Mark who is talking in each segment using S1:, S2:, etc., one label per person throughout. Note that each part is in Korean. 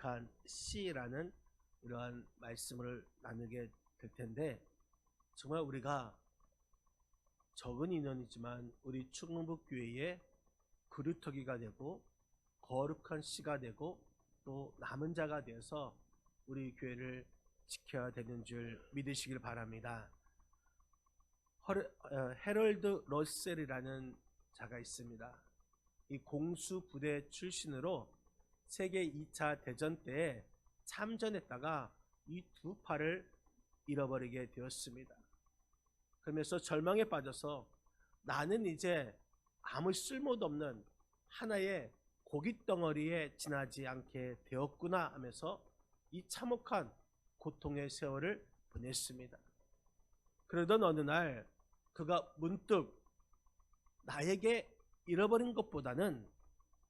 S1: 거룩한 씨라는 이러한 말씀을 나누게 될 텐데, 정말 우리가 적은 인원이지만 우리 충북교회의 그루터기가 되고 거룩한 씨가 되고 또 남은 자가 되어서 우리 교회를 지켜야 되는 줄 믿으시길 바랍니다. 해럴드 러셀이라는 자가 있습니다. 이 공수부대 출신으로 세계 2차 대전 때에 참전했다가 이 두 팔을 잃어버리게 되었습니다. 그러면서 절망에 빠져서 나는 이제 아무 쓸모도 없는 하나의 고깃덩어리에 지나지 않게 되었구나 하면서 이 참혹한 고통의 세월을 보냈습니다. 그러던 어느 날 그가 문득 나에게 잃어버린 것보다는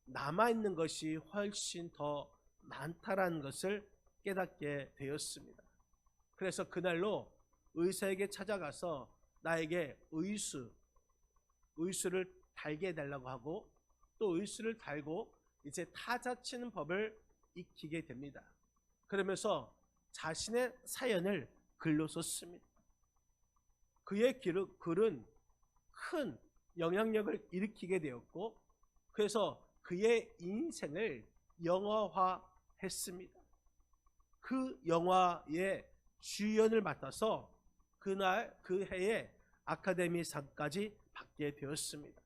S1: 남아있는 것이 훨씬 더 많다라는 것을 깨닫게 되었습니다. 그래서 그날로 의사에게 찾아가서 나에게 의수를 달게 해달라고 하고 또 의수를 달고 이제 타자 치는 법을 익히게 됩니다. 그러면서 자신의 사연을 글로 썼습니다. 그의 글은 큰 영향력을 일으키게 되었고 그래서 그의 인생을 영화화했습니다. 그 영화의 주연을 맡아서 그날 그 해에 아카데미상까지 받게 되었습니다.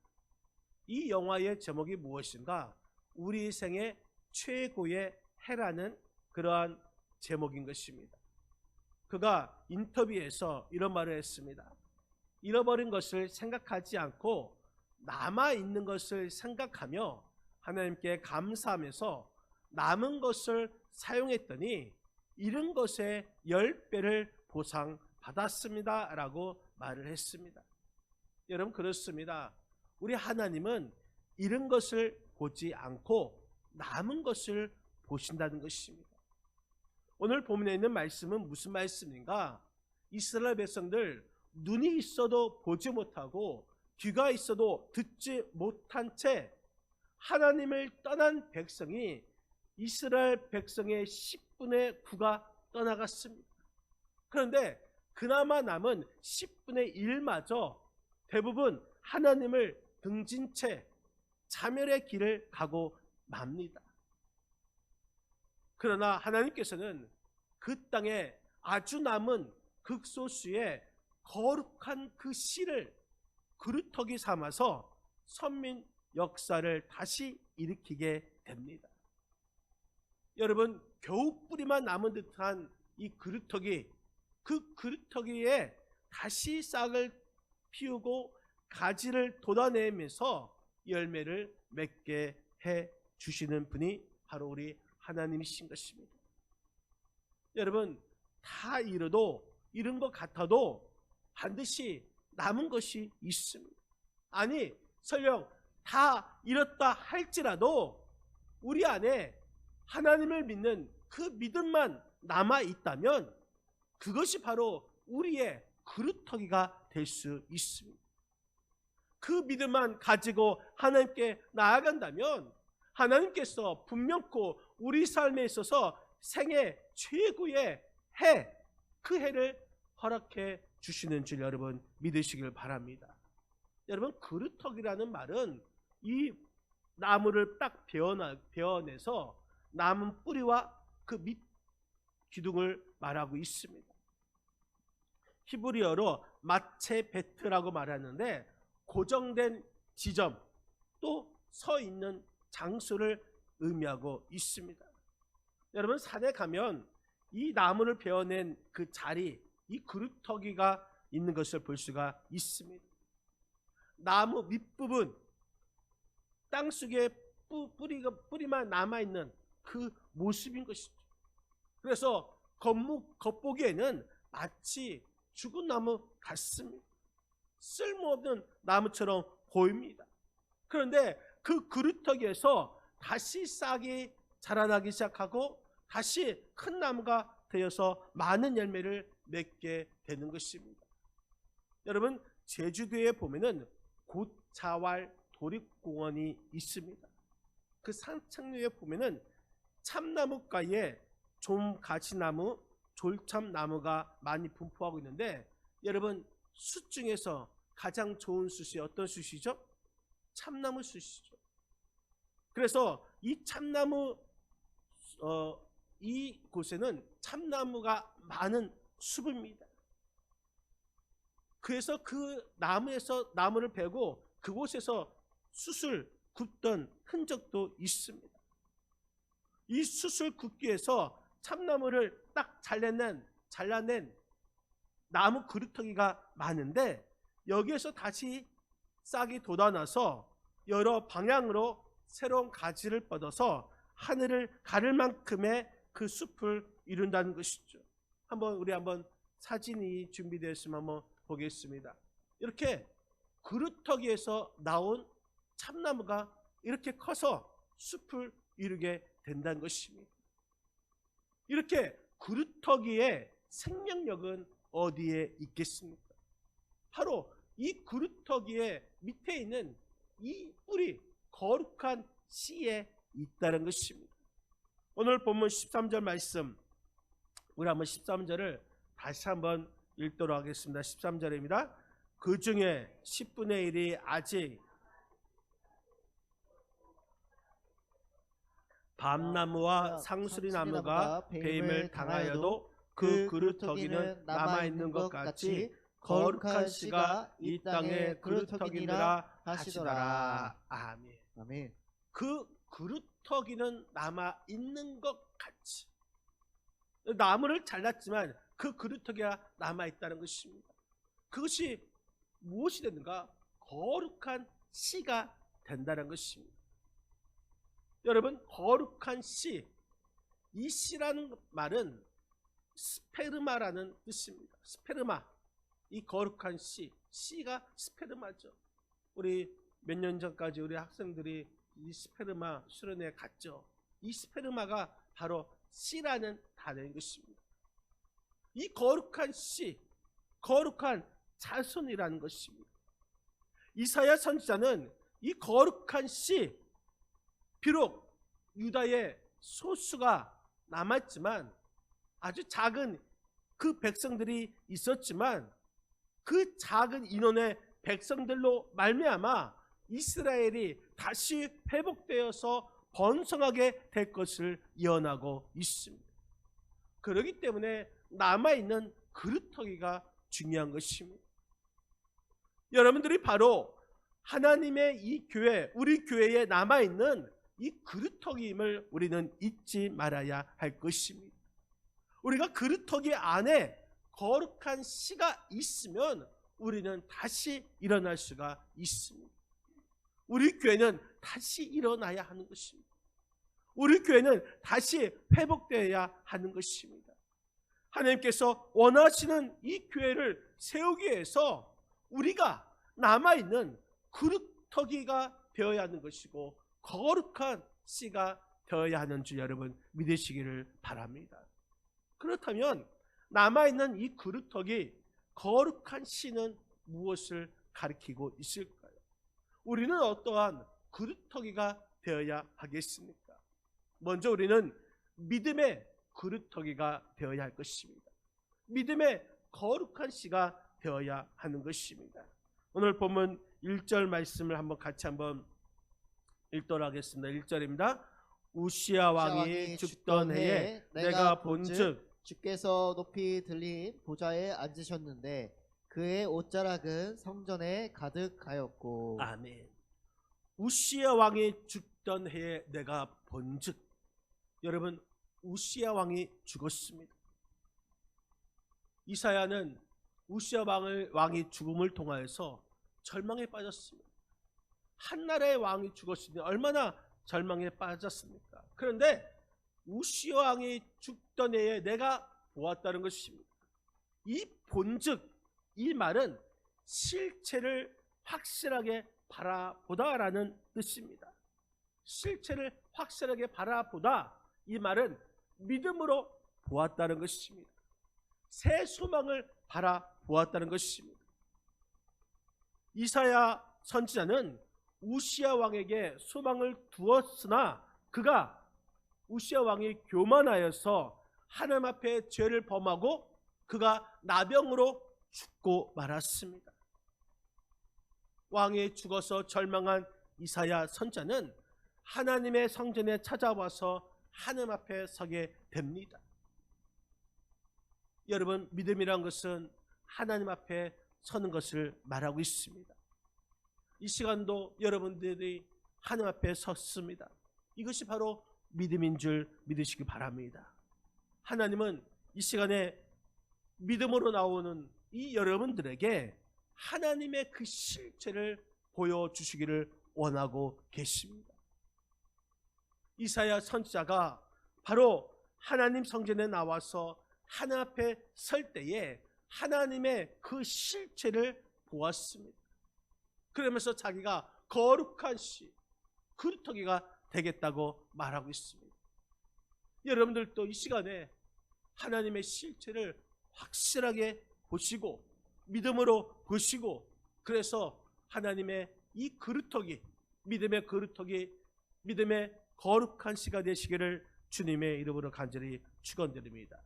S1: 이 영화의 제목이 무엇인가? 우리 생의 최고의 해라는 그러한 제목인 것입니다. 그가 인터뷰에서 이런 말을 했습니다. 잃어버린 것을 생각하지 않고 남아있는 것을 생각하며 하나님께 감사하면서 남은 것을 사용했더니 잃은 것의 10배를 보상받았습니다 라고 말을 했습니다. 여러분 그렇습니다. 우리 하나님은 잃은 것을 보지 않고 남은 것을 보신다는 것입니다. 오늘 본문에 있는 말씀은 무슨 말씀인가? 이스라엘 백성들 눈이 있어도 보지 못하고 귀가 있어도 듣지 못한 채 하나님을 떠난 백성이 이스라엘 백성의 10분의 9가 떠나갔습니다. 그런데 그나마 남은 10분의 1마저 대부분 하나님을 등진 채 자멸의 길을 가고 맙니다. 그러나 하나님께서는 그 땅에 아주 남은 극소수의 거룩한 그 씨를 그루터기 삼아서 선민 역사를 다시 일으키게 됩니다. 여러분 겨우 뿌리만 남은 듯한 이 그루터기, 그 그루터기에 다시 싹을 피우고 가지를 돋아내면서 열매를 맺게 해 주시는 분이 바로 우리 하나님이신 것입니다. 여러분 다 잃은 것 같아도 반드시 남은 것이 있습니다. 아니 설령 다 잃었다 할지라도 우리 안에 하나님을 믿는 그 믿음만 남아 있다면 그것이 바로 우리의 그루터기가 될 수 있습니다. 그 믿음만 가지고 하나님께 나아간다면 하나님께서 분명코 우리 삶에 있어서 생애 최고의 해, 그 해를 허락해 주시는 줄 여러분 믿으시길 바랍니다. 여러분 그루터기라는 말은 이 나무를 딱 베어내서 남은 뿌리와 그 밑 기둥을 말하고 있습니다. 히브리어로 마체베트라고 말하는데 고정된 지점 또 서 있는 장소를 의미하고 있습니다. 여러분 산에 가면 이 나무를 베어낸 그 자리, 이 그루터기가 있는 것을 볼 수가 있습니다. 나무 밑부분, 땅속에 뿌리만 남아있는 그 모습인 것이죠. 그래서 겉보기에는 마치 죽은 나무 같습니다. 쓸모없는 나무처럼 보입니다. 그런데 그 그루터기에서 다시 싹이 자라나기 시작하고 다시 큰 나무가 되어서 많은 열매를 맺게 되는 것입니다. 여러분 제주도에 보면은 곶자왈 도립공원이 있습니다. 그 산책로에 보면은 참나무가에 좀가시나무, 졸참나무가 많이 분포하고 있는데, 여러분 숯 중에서 가장 좋은 숯이 어떤 숯이죠? 참나무 숯이죠. 그래서 이 참나무 이 곳에는 참나무가 많은 숲입니다. 그래서 그 나무에서 나무를 베고 그곳에서 숯을 굽던 흔적도 있습니다. 이 숯을 굽기 위해서 참나무를 딱 잘라낸 나무 그루터기가 많은데, 여기에서 다시 싹이 돋아나서 여러 방향으로 새로운 가지를 뻗어서 하늘을 가를 만큼의 그 숲을 이룬다는 것이죠. 우리 한번 사진이 준비되었으면 한번 보겠습니다. 이렇게 그루터기에서 나온 참나무가 이렇게 커서 숲을 이루게 된다는 것입니다. 이렇게 그루터기의 생명력은 어디에 있겠습니까? 바로 이 그루터기의 밑에 있는 이 뿌리, 거룩한 씨에 있다는 것입니다. 오늘 본문 13절 말씀, 우리 한번 13절을 다시 한번 읽도록 하겠습니다. 13절입니다. 그 중에 10분의 1이 아직 밤나무와 상수리나무가 배임을 당하여도 그 그루터기는 남아있는 것 같이 거룩한 씨가 이 땅의 그루터기니라 하시더라. 아멘.
S2: 아멘.
S1: 그 그루터기는 남아있는 것 같이, 나무를 잘랐지만 그 그루터기가 남아있다는 것입니다. 그것이 무엇이 되는가? 거룩한 씨가 된다는 것입니다. 여러분, 거룩한 씨, 이 씨라는 말은 스페르마라는 뜻입니다. 스페르마, 이 거룩한 씨, 씨가 스페르마죠. 우리 몇 년 전까지 우리 학생들이 이 스페르마 수련회에 갔죠. 이 스페르마가 바로 씨라는 단어인 것입니다. 이 거룩한 씨, 거룩한 자손이라는 것입니다. 이사야 선지자는 이 거룩한 씨, 비록 유다의 소수가 남았지만, 아주 작은 그 백성들이 있었지만, 그 작은 인원의 백성들로 말미암아 이스라엘이 다시 회복되어서 번성하게 될 것을 예언하고 있습니다. 그렇기 때문에 남아있는 그루터기가 중요한 것입니다. 여러분들이 바로 하나님의 이 교회, 우리 교회에 남아있는 이 그루터기임을 우리는 잊지 말아야 할 것입니다. 우리가 그루터기 안에 거룩한 씨가 있으면 우리는 다시 일어날 수가 있습니다. 우리 교회는 다시 일어나야 하는 것입니다. 우리 교회는 다시 회복되어야 하는 것입니다. 하나님께서 원하시는 이 교회를 세우기 위해서 우리가 남아있는 그루터기가 되어야 하는 것이고, 거룩한 씨가 되어야 하는 줄 여러분 믿으시기를 바랍니다. 그렇다면 남아있는 이 그루터기, 거룩한 씨는 무엇을 가리키고 있을까요? 우리는 어떠한 그루터기가 되어야 하겠습니까? 먼저 우리는 믿음의 그루터기가 되어야 할 것입니다. 믿음의 거룩한 씨가 되어야 하는 것입니다. 오늘 본문 1절 말씀을 같이 한번 읽도록 하겠습니다. 1절입니다. 우시야 왕이 죽던 해에 내가 본즉
S2: 주께서 높이 들린 보좌에 앉으셨는데 그의 옷자락은 성전에 가득하였고.
S1: 아멘. 우시야 왕이 죽던 해에 내가 본즉, 여러분, 우시야 왕이 죽었습니다. 이사야는 우시야 왕이 죽음을 통하여서 절망에 빠졌습니다. 한 나라의 왕이 죽었으니 얼마나 절망에 빠졌습니까? 그런데 우시야 왕이 죽던 해에 내가 보았다는 것입니다. 이 본즉, 이 말은 실체를 확실하게 바라보다라는 뜻입니다. 실체를 확실하게 바라보다, 이 말은 믿음으로 보았다는 것입니다. 새 소망을 바라보았다는 것입니다. 이사야 선지자는 우시야 왕에게 소망을 두었으나 그가 우시아 왕이 교만하여서 하나님 앞에 죄를 범하고 그가 나병으로 죽고 말았습니다. 왕이 죽어서 절망한 이사야 선자는 하나님의 성전에 찾아와서 하나님 앞에 서게 됩니다. 여러분, 믿음이란 것은 하나님 앞에 서는 것을 말하고 있습니다. 이 시간도 여러분들이 하나님 앞에 섰습니다. 이것이 바로 믿음인 줄 믿으시기 바랍니다. 하나님은 이 시간에 믿음으로 나오는 이 여러분들에게 하나님의 그 실체를 보여주시기를 원하고 계십니다. 이사야 선지자가 바로 하나님 성전에 나와서 하나님 앞에 설 때에 하나님의 그 실체를 보았습니다. 그러면서 자기가 거룩한 씨, 그루터기가 되겠다고 말하고 있습니다. 여러분들도 이 시간에 하나님의 실체를 확실하게 보시고 믿음으로 보시고, 그래서 하나님의 이 그루터기, 믿음의 그루터기, 믿음의 거룩한 씨가 되시기를 주님의 이름으로 간절히 축원드립니다.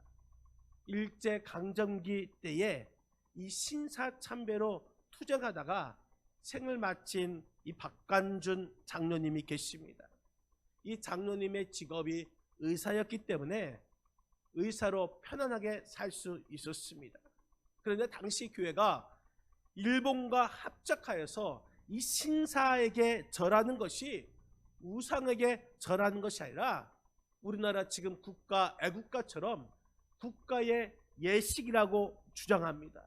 S1: 일제 강점기 때에 이 신사참배로 투쟁하다가 생을 마친 이 박관준 장로님이 계십니다. 이 장로님의 직업이 의사였기 때문에 의사로 편안하게 살 수 있었습니다. 그런데 당시 교회가 일본과 합작하여서 이 신사에게 절하는 것이 우상에게 절하는 것이 아니라 우리나라 지금 국가, 애국가처럼 국가의 예식이라고 주장합니다.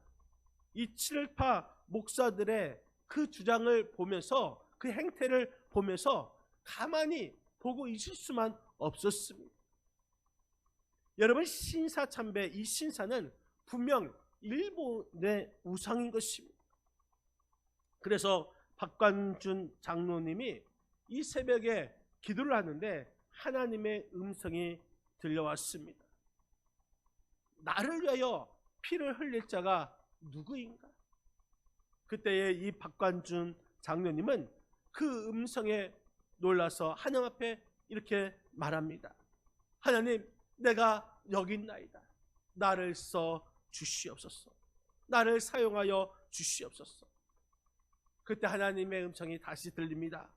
S1: 이 친일파 목사들의 그 주장을 보면서, 그 행태를 보면서 가만히 보고 있을 수만 없었습니다. 여러분, 신사참배, 이 신사는 분명 일본의 우상인 것입니다. 그래서 박관준 장로님이 이 새벽에 기도를 하는데 하나님의 음성이 들려왔습니다. 나를 위하여 피를 흘릴 자가 누구인가? 그때에 이 박관준 장로님은 그 음성에 놀라서 하나님 앞에 이렇게 말합니다. 하나님, 내가 여기 있나이다. 나를 써 주시옵소서. 나를 사용하여 주시옵소서. 그때 하나님의 음성이 다시 들립니다.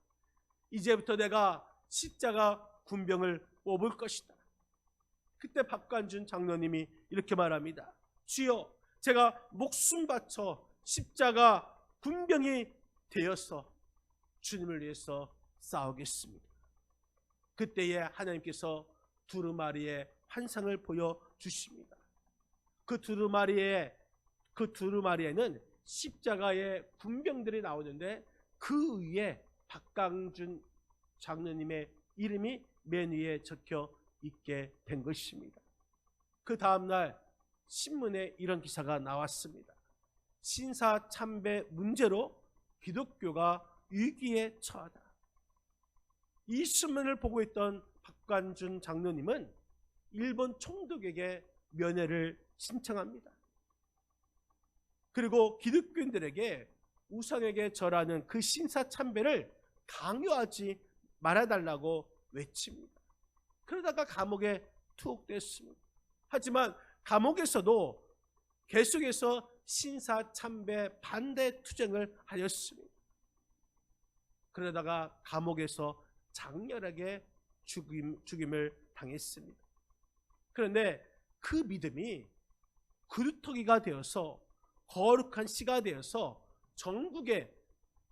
S1: 이제부터 내가 십자가 군병을 뽑을 것이다. 그때 박관준 장로님이 이렇게 말합니다. 주여, 제가 목숨 바쳐 십자가 군병이 되어서 주님을 위해서 싸우겠습니다. 그때에 하나님께서 두루마리의 환상을 보여주십니다. 그 두루마리에는 십자가의 군병들이 나오는데 그 위에 박광준 장로님의 이름이 맨 위에 적혀 있게 된 것입니다. 그 다음날 신문에 이런 기사가 나왔습니다. 신사참배 문제로 기독교가 위기에 처하다. 이 신문을 보고 있던 박관준 장로님은 일본 총독에게 면회를 신청합니다. 그리고 기독교인들에게 우상에게 절하는 그 신사참배를 강요하지 말아달라고 외칩니다. 그러다가 감옥에 투옥됐습니다. 하지만 감옥에서도 계속해서 신사참배 반대 투쟁을 하였습니다. 그러다가 감옥에서 장렬하게 죽임을 당했습니다. 그런데 그 믿음이 그루터기가 되어서 거룩한 씨가 되어서 전국의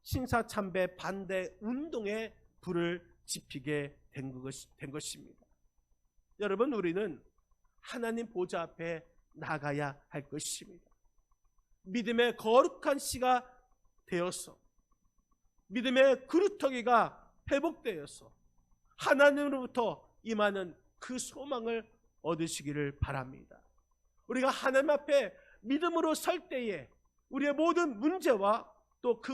S1: 신사참배 반대 운동에 불을 지피게 된 것입니다. 여러분, 우리는 하나님 보좌 앞에 나가야 할 것입니다. 믿음의 거룩한 씨가 되어서 믿음의 그루터기가 회복되어서 하나님으로부터 임하는 그 소망을 얻으시기를 바랍니다. 우리가 하나님 앞에 믿음으로 설 때에 우리의 모든 문제와 또 그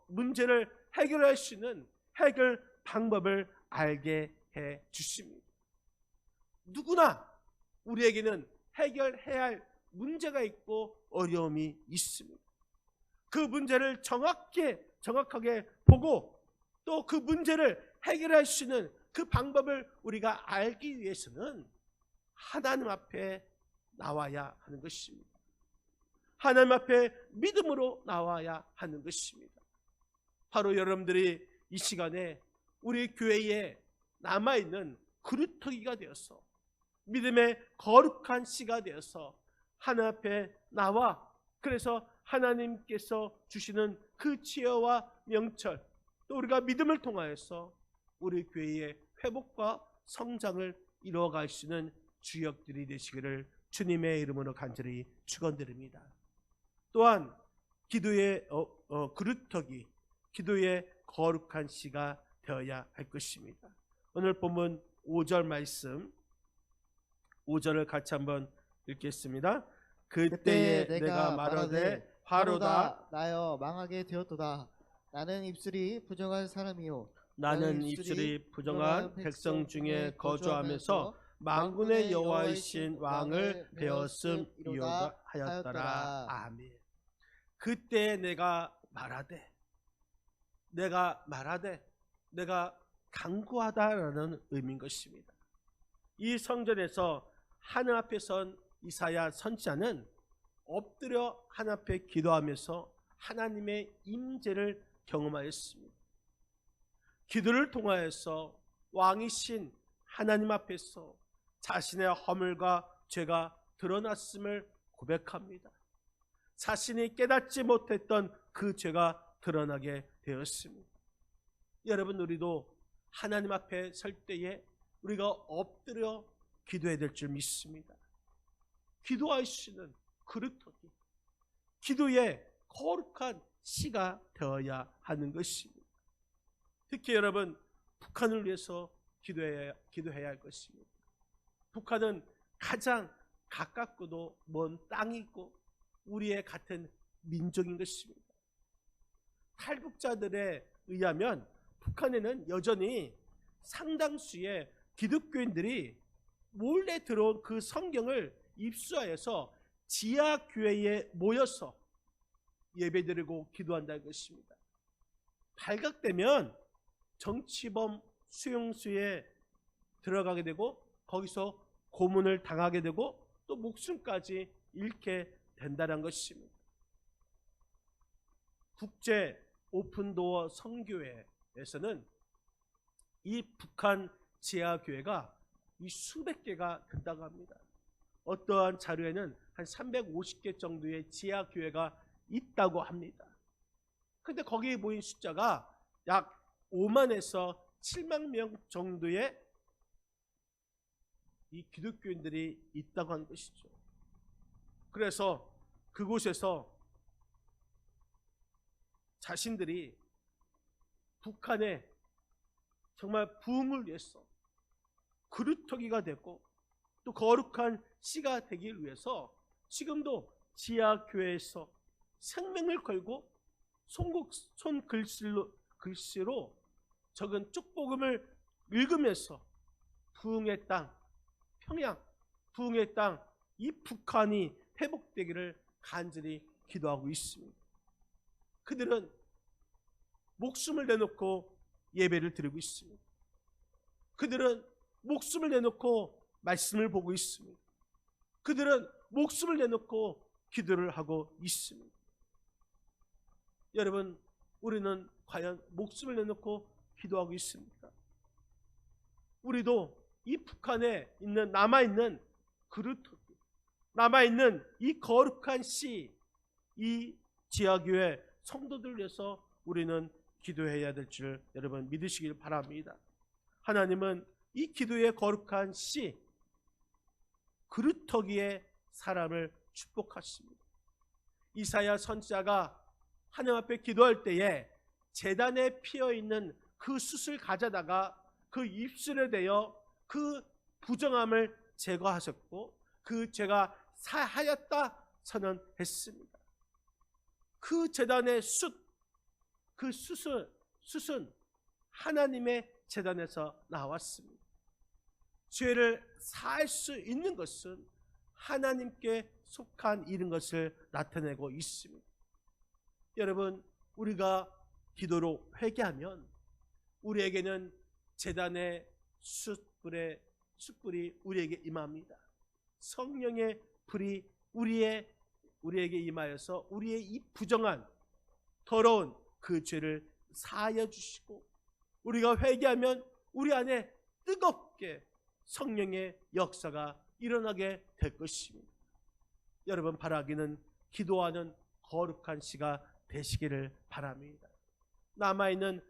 S1: 문제를 해결할 수 있는 해결 방법을 알게 해 주십니다. 누구나 우리에게는 해결해야 할 문제가 있고 어려움이 있습니다. 그 문제를 정확하게 보고 또 그 문제를 해결할 수 있는 그 방법을 우리가 알기 위해서는 하나님 앞에 나와야 하는 것입니다. 하나님 앞에 믿음으로 나와야 하는 것입니다. 바로 여러분들이 이 시간에 우리 교회에 남아있는 그루터기가 되어서 믿음의 거룩한 씨가 되어서 하나님 앞에 나와, 그래서 하나님께서 주시는 그 지혜와 명철, 또 우리가 믿음을 통하여서 우리 교회의 회복과 성장을 이루어갈 수 있는 주역들이 되시기를 주님의 이름으로 간절히 축원드립니다. 또한 기도의 그루터기, 기도의 거룩한 씨가 되어야 할 것입니다. 오늘 본문 5절 말씀, 5절을 같이 한번 읽겠습니다. 그때에 내가 말하되 화로다
S2: 나여 망하게 되었도다. 나는 입술이 부정한 사람이요
S1: 나는 입술이 부정한 백성 중에 거주하면서 만군의 여호와이신 왕을 배웠음이로다 하였더라. 아멘. 그때 내가 말하되 내가 간구하다라는 의미인 것입니다. 이 성전에서 하나님 앞에 선 이사야 선지자는 엎드려 하나님 앞에 기도하면서 하나님의 임재를 경험하였습니다. 기도를 통하여서 왕이신 하나님 앞에서 자신의 허물과 죄가 드러났음을 고백합니다. 자신이 깨닫지 못했던 그 죄가 드러나게 되었습니다. 여러분, 우리도 하나님 앞에 설 때에 우리가 엎드려 기도해야 될 줄 믿습니다. 기도할 수 있는 그루터기, 기도의 거룩한 씨가 되어야 하는 것입니다. 특히 여러분, 북한을 위해서 기도해야 할 것입니다. 북한은 가장 가깝고도 먼 땅이고 우리의 같은 민족인 것입니다. 탈북자들에 의하면 북한에는 여전히 상당수의 기독교인들이 몰래 들어온 그 성경을 입수하여서 지하교회에 모여서 예배드리고 기도한다는 것입니다. 발각되면 정치범 수용소에 들어가게 되고 거기서 고문을 당하게 되고 또 목숨까지 잃게 된다는 것입니다. 국제 오픈도어 선교회에서는 이 북한 지하교회가 이 수백 개가 된다고 합니다. 어떠한 자료에는 한 350개 정도의 지하교회가 있다고 합니다. 근데 거기에 모인 숫자가 약 5만에서 7만 명 정도의 이 기독교인들이 있다고 하는 것이죠. 그래서 그곳에서 자신들이 북한의 정말 부흥을 위해서 그루터기가 되고 또 거룩한 씨가 되기 위해서 지금도 지하교회에서 생명을 걸고 손글씨로 적은 쪽복음을 읽으면서 부흥의 땅, 평양, 부흥의 땅, 이 북한이 회복되기를 간절히 기도하고 있습니다. 그들은 목숨을 내놓고 예배를 드리고 있습니다. 그들은 목숨을 내놓고 말씀을 보고 있습니다. 그들은 목숨을 내놓고 기도를 하고 있습니다. 여러분, 우리는 과연 목숨을 내놓고 기도하고 있습니까? 우리도 이 북한에 있는 남아있는 그루터기, 남아있는 이 거룩한 씨, 이 지하교회 성도들 위해서 우리는 기도해야 될 줄 여러분 믿으시길 바랍니다. 하나님은 이 기도의 거룩한 씨, 그루터기의 사람을 축복하십니다. 이사야 선지자가 하나님 앞에 기도할 때에 제단에 피어있는 그 숯을 가져다가 그 입술에 대어 그 부정함을 제거하셨고 그 죄가 사하였다 선언했습니다. 그 제단의 숯, 그 숯은 하나님의 제단에서 나왔습니다. 죄를 사할 수 있는 것은 하나님께 속한 일인 것을 나타내고 있습니다. 여러분, 우리가 기도로 회개하면 우리에게는 제단의 숯불이 우리에게 임합니다. 성령의 불이 우리에게 임하여서 우리의 이 부정한 더러운 그 죄를 사하여 주시고 우리가 회개하면 우리 안에 뜨겁게 성령의 역사가 일어나게 될 것입니다. 여러분 바라기는 기도하는 거룩한 시가 되시기를 바랍니다. 남아있는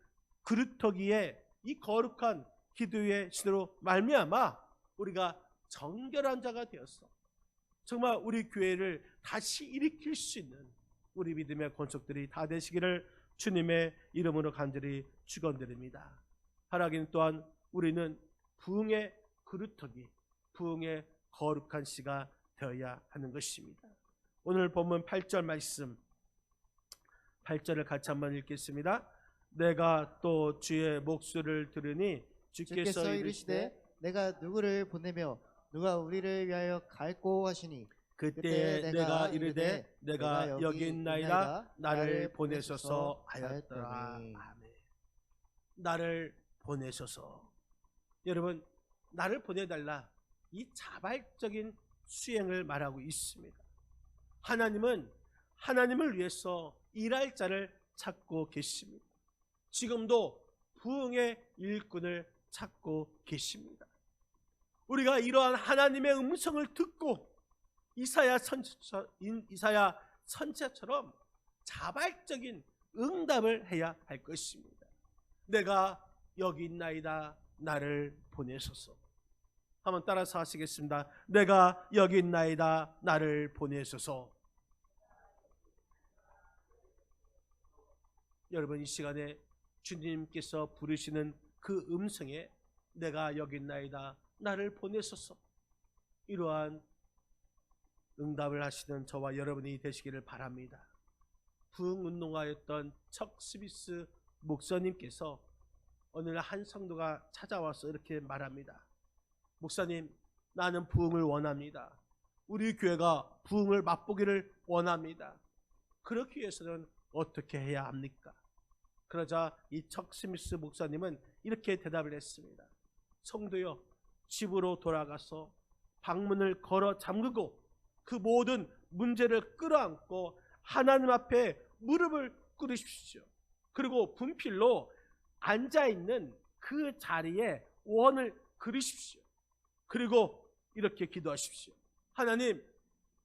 S1: 그루터기에 이 거룩한 기도의 신으로 말미암아 우리가 정결한 자가 되어서 정말 우리 교회를 다시 일으킬 수 있는 우리 믿음의 권속들이 다 되시기를 주님의 이름으로 간절히 축원드립니다. 바라기는 또한 우리는 부흥의 그루터기, 부흥의 거룩한 시가 되어야 하는 것입니다. 오늘 본문 8절 말씀 8절을 같이 한번 읽겠습니다. 내가 또 주의 목소리를 들으니 주께서 이르시되
S2: 내가 누구를 보내며 누가 우리를 위하여 갈꼬 하시니
S1: 그때 내가 이르되 내가 여기 있나이다 나를 보내소서 하였더라. 아멘. 나를 보내소서. 여러분 나를 보내달라 이 자발적인 수행을 말하고 있습니다. 하나님은 하나님을 위해서 일할 자를 찾고 계십니다. 지금도 부흥의 일꾼을 찾고 계십니다. 우리가 이러한 하나님의 음성을 듣고 이사야 선지자처럼 자발적인 응답을 해야 할 것입니다. 내가 여기 있나이다 나를 보내소서. 한번 따라서 하시겠습니다. 내가 여기 있나이다 나를 보내소서. 여러분 이 시간에 주님께서 부르시는 그 음성에 내가 여기 있나이다 나를 보내소서. 이러한 응답을 하시는 저와 여러분이 되시기를 바랍니다. 부흥운동가였던 척 스미스 목사님께서 어느 날 한 성도가 찾아와서 이렇게 말합니다. 목사님, 나는 부흥을 원합니다. 우리 교회가 부흥을 맛보기를 원합니다. 그렇기 위해서는 어떻게 해야 합니까? 그러자 이 척 스미스 목사님은 이렇게 대답을 했습니다. 성도여, 집으로 돌아가서 방문을 걸어 잠그고 그 모든 문제를 끌어안고 하나님 앞에 무릎을 꿇으십시오. 그리고 분필로 앉아있는 그 자리에 원을 그리십시오. 그리고 이렇게 기도하십시오. 하나님,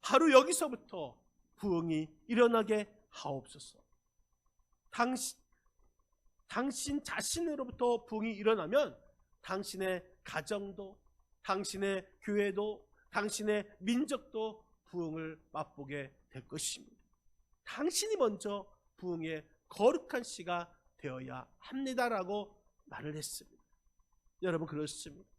S1: 바로 여기서부터 부흥이 일어나게 하옵소서. 당신 자신으로부터 부흥이 일어나면 당신의 가정도, 당신의 교회도, 당신의 민족도 부흥을 맛보게 될 것입니다. 당신이 먼저 부흥의 거룩한 씨가 되어야 합니다라고 말을 했습니다. 여러분 그렇습니다.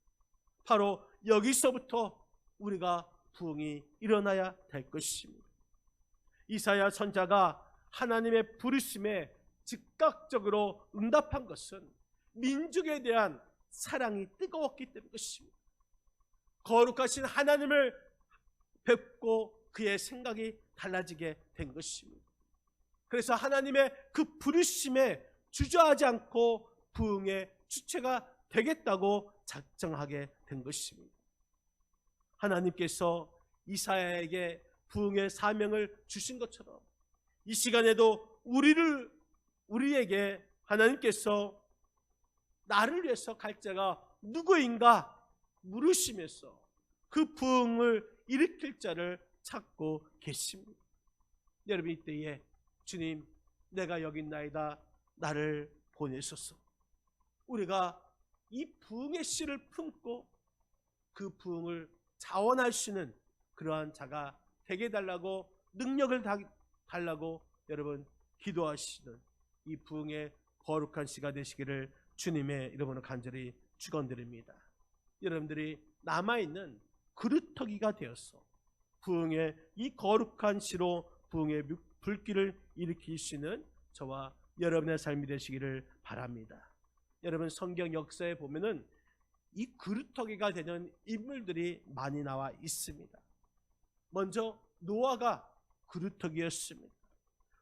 S1: 바로 여기서부터 우리가 부흥이 일어나야 될 것입니다. 이사야 선지자가 하나님의 부르심에 즉각적으로 응답한 것은 민족에 대한 사랑이 뜨거웠기 때문인 것입니다. 거룩하신 하나님을 뵙고 그의 생각이 달라지게 된 것입니다. 그래서 하나님의 그 부르심에 주저하지 않고 부흥의 주체가 되겠다고 작정하게 된 것입니다. 하나님께서 이사야에게 부흥의 사명을 주신 것처럼 이 시간에도 우리에게 하나님께서 나를 위해서 갈 자가 누구인가 물으시면서 그 부흥을 일으킬 자를 찾고 계십니다. 여러분 이때에 주님, 내가 여기 있나이다 나를 보내소서. 우리가 이 부흥의 씨를 품고 그 부흥을 자원할 수 있는 그러한 자가 되게 해달라고, 능력을 달라고 여러분 기도하시는 이 부흥의 거룩한 씨가 되시기를 주님의 이름으로 간절히 축원드립니다. 여러분들이 남아있는 그루터기가 되어서 부흥의 이 거룩한 씨로 부흥의 불길을 일으키시는 저와 여러분의 삶이 되시기를 바랍니다. 여러분 성경 역사에 보면은 이 그루터기가 되는 인물들이 많이 나와 있습니다. 먼저 노아가 그루터기였습니다.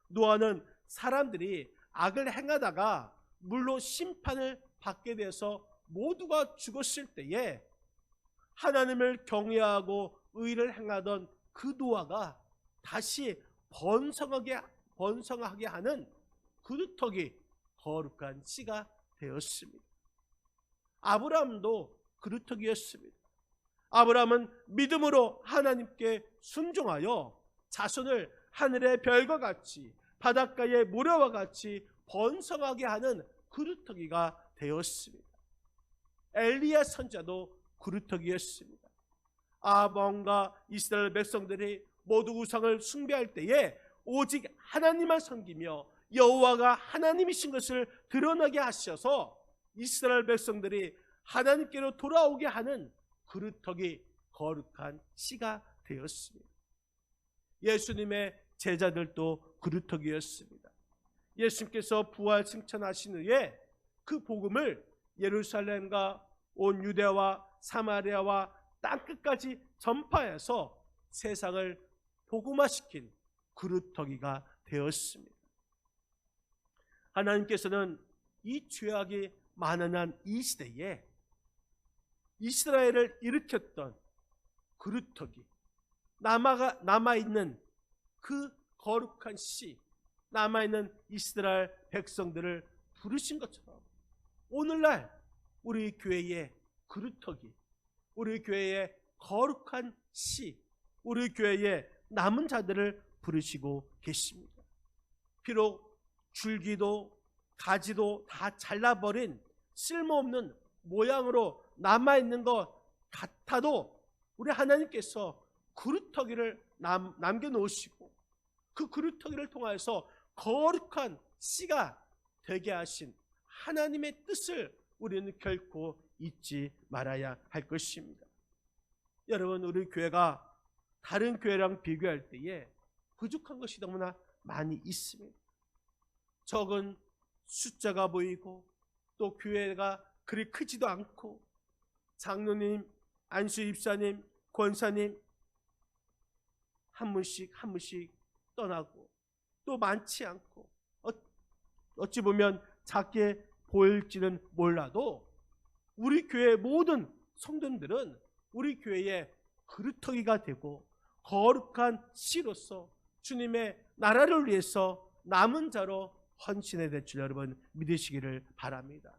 S1: 노아는 사람들이 악을 행하다가 물로 심판을 받게 돼서 모두가 죽었을 때에 하나님을 경외하고 의를 행하던 그 노아가 다시 번성하게 하는 그루터기 거룩한 씨가 되었습니다. 아브라함도 그루터기였습니다. 아브라함은 믿음으로 하나님께 순종하여 자손을 하늘의 별과 같이 바닷가의 모래와 같이 번성하게 하는 그루터기가 되었습니다. 엘리야 선자도 그루터기였습니다. 아몬과 이스라엘 백성들이 모두 우상을 숭배할 때에 오직 하나님만 섬기며 여호와가 하나님이신 것을 드러나게 하셔서 이스라엘 백성들이 하나님께로 돌아오게 하는 그루터기 거룩한 씨가 되었습니다. 예수님의 제자들도 그루터기였습니다. 예수님께서 부활 승천하신 후에 그 복음을 예루살렘과 온 유대와 사마리아와 땅끝까지 전파해서 세상을 복음화시킨 그루터기가 되었습니다. 하나님께서는 이 죄악이 만연한 이 시대에 이스라엘을 일으켰던 그루터기, 남아있는 그 거룩한 씨, 남아있는 이스라엘 백성들을 부르신 것처럼 오늘날 우리 교회의 그루터기, 우리 교회의 거룩한 씨, 우리 교회의 남은 자들을 부르시고 계십니다. 비록 줄기도 가지도 다 잘라버린 쓸모없는 모양으로 남아있는 것 같아도 우리 하나님께서 그루터기를 남겨놓으시고 그 그루터기를 통하여서 거룩한 씨가 되게 하신 하나님의 뜻을 우리는 결코 잊지 말아야 할 것입니다. 여러분, 우리 교회가 다른 교회랑 비교할 때에 부족한 것이 너무나 많이 있습니다. 적은 숫자가 보이고 또 교회가 그리 크지도 않고 장로님, 안수 입사님, 권사님 한 분씩 떠나고 또 많지 않고 어찌 보면 작게 보일지는 몰라도 우리 교회의 모든 성도들은 우리 교회의 그루터기가 되고 거룩한 씨로서 주님의 나라를 위해서 남은 자로 헌신해야 될 줄 여러분 믿으시기를 바랍니다.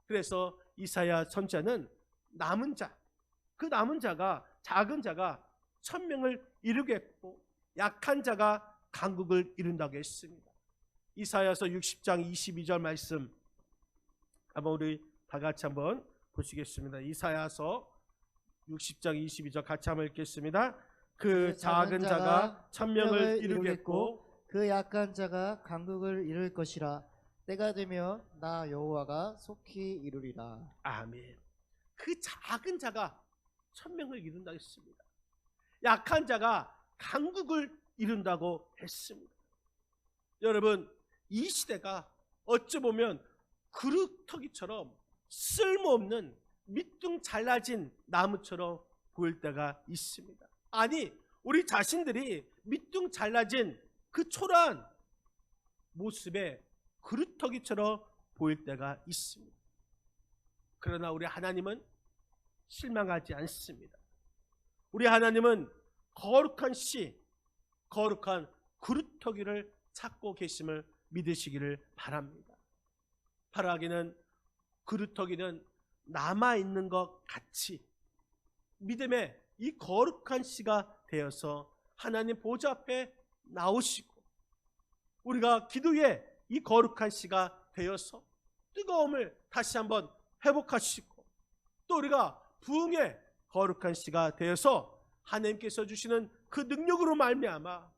S1: 그래서 이사야 선자는 남은 자, 그 남은 자가 작은 자가 1000명을 이루겠고 약한 자가 강국을 이룬다고 했습니다. 이사야서 60장 22절 말씀 한번 우리 다 같이 한번 보시겠습니다. 이사야서 60장 22절 같이 한번 읽겠습니다. 그 작은 자가 1000명을 이루겠고
S2: 그 약한 자가 강국을 이룰 것이라. 때가 되면 나 여호와가 속히 이루리라.
S1: 아멘. 그 작은 자가 1000명을 이룬다고 했습니다. 약한 자가 강국을 이룬다고 했습니다. 여러분, 이 시대가 어찌 보면 그루터기처럼 쓸모없는 밑둥 잘라진 나무처럼 보일 때가 있습니다. 아니, 우리 자신들이 밑둥 잘라진 그 초라한 모습에 그루터기처럼 보일 때가 있습니다. 그러나 우리 하나님은 실망하지 않습니다. 우리 하나님은 거룩한 씨, 거룩한 그루터기를 찾고 계심을 믿으시기를 바랍니다. 바라기는 그루터기는 남아있는 것 같이 믿음의 이 거룩한 씨가 되어서 하나님 보좌 앞에 나오시고 우리가 기도에 이 거룩한 씨가 되어서 뜨거움을 다시 한번 회복하시고 또 우리가 부흥의 거룩한 씨가 되어서 하나님께서 주시는 그 능력으로 말미암아